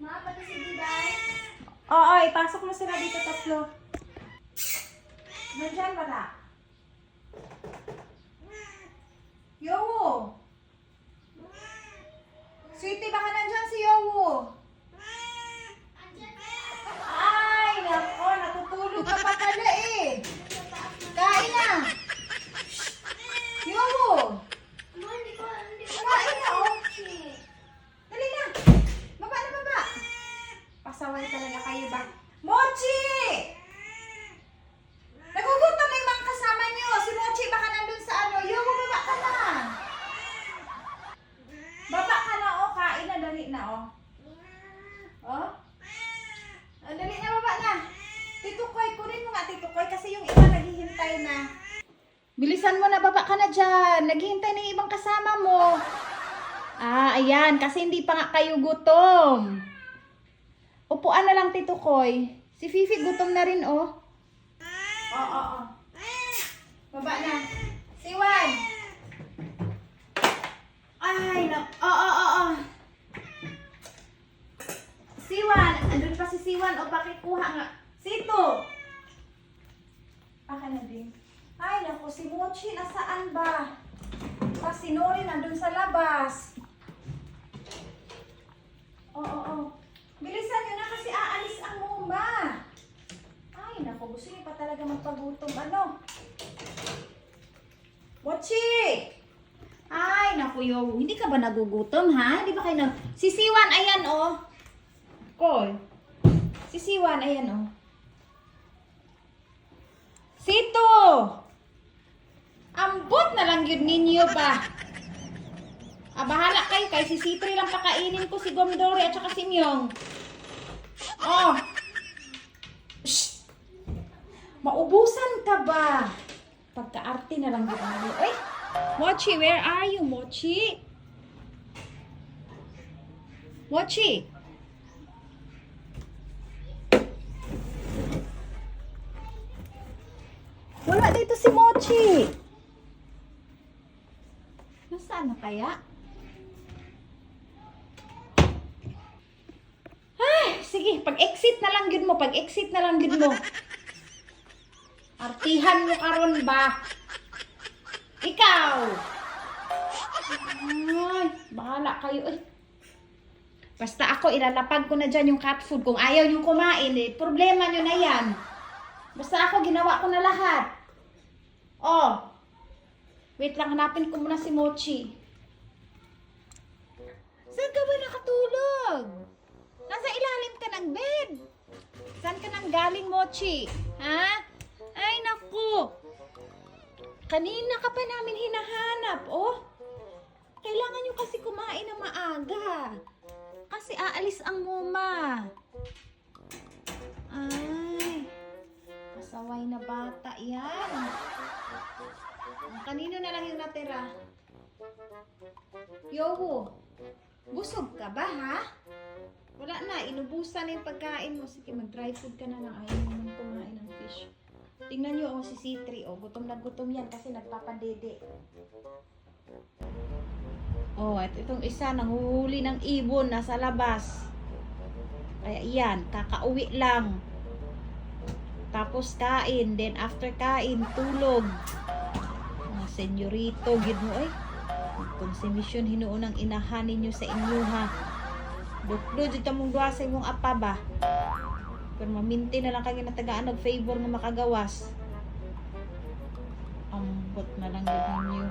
Ma, pati si Diday. Oo, ipasok mo sila dito tatlo. Nandyan wala. Yowo! Sweetie, baka nandyan si Yowo. Ay, nako, natutulog ka pa pala eh. Kain na. Yowo! Ma, hindi ko Kain na, oh. Dali na. Baba na, baba. Pasaway talaga kayo ba? Mochi! Nagugutom na yung mga kasama nyo. Si Mochi baka nandun sa ano. Yowo, baba ka na. Baba ka na, oh. Kain na, dali na, oh. Oh? Oh, dali na, baba na. Titukoy, kunin mo nga, Titukoy, kasi yung iba naghihintay na. Bilisan mo na, baba ka na dyan. Naghihintay na yung ibang kasama mo. Ah, ayan, kasi hindi pa nga kayo gutom. Upuan na lang, Titukoy. Si Fifi gutom na rin, oh. Oo. Baba na. Siwan. Ay, no. Oo. Siwan. Andun pa si Siwan. O, pakikuha nga. Sito. Baka na din. Ay, naku, si Mochi, nasaan ba? Si Nori nandun sa labas. Oo. Bilisan nyo na kasi aalis ang muma. Ay, naku, gusto niyo pa talaga magpagutom. Ano? Mochi! Ay, naku, yo. Hindi ka ba nagugutom, ha? Hindi ba kayo na... Si Siwan, ayan, oh. Koy. Si Siwan, ayan, oh. Sito! Ambot na lang yun ninyo ba? Ah, bahala kayo. Kay si Citri lang pakainin ko, si Gomdori at saka si Myong. Oh. Shh. Maubusan ka ba? Pagka-arte na lang yun. Ay, Mochi, where are you, Mochi? Mochi? Wala dito si Mochi. Nasaan na kaya? Ay, sige, pag-exit na lang yun mo. Pag-exit na lang yun mo. Artihan mo karon ba? Ikaw! Ay, bahala kayo. Ay. Basta ako, ilalapag ko na dyan yung cat food. Kung ayaw nyo kumain, eh, problema nyo na yan. Basta ako, ginawa ko na lahat. Oh. Wait lang, hanapin ko muna si Mochi. Saan ka ba nakatulog? Nasa ilalim ka ng bed. Saan ka nang galing, Mochi? Ha? Ay, naku. Kanina ka pa namin hinahanap, oh. Kailangan nyo kasi kumain na maaga. Kasi aalis ang muma. Ay. Pasaway na bata yan. Kanino na lang yung natira? Yowo, busog ka ba, ha? Wala na, inubusan na yung pagkain mo. Sige, mag-dry food ka na lang. Ayaw mo naman kumain ng fish. Tingnan nyo, oh, si Citri, oh, gutom na gutom yan kasi nagpapadede. Oh, at itong isa, nanguhuli ng ibon, nasa labas. Kaya iyan, kakauwi lang. Tapos kain, then after kain, tulog. Mga senyorito, gid mo ay. Konsumisyon hinuon ang inahan ninyo sa inyo, ha. Duklo, dito mong duwa sa imong apa ba? Pero maminti na lang kayo na tagaan nag-favor nga makagawas. Ambot na lang yun ninyo.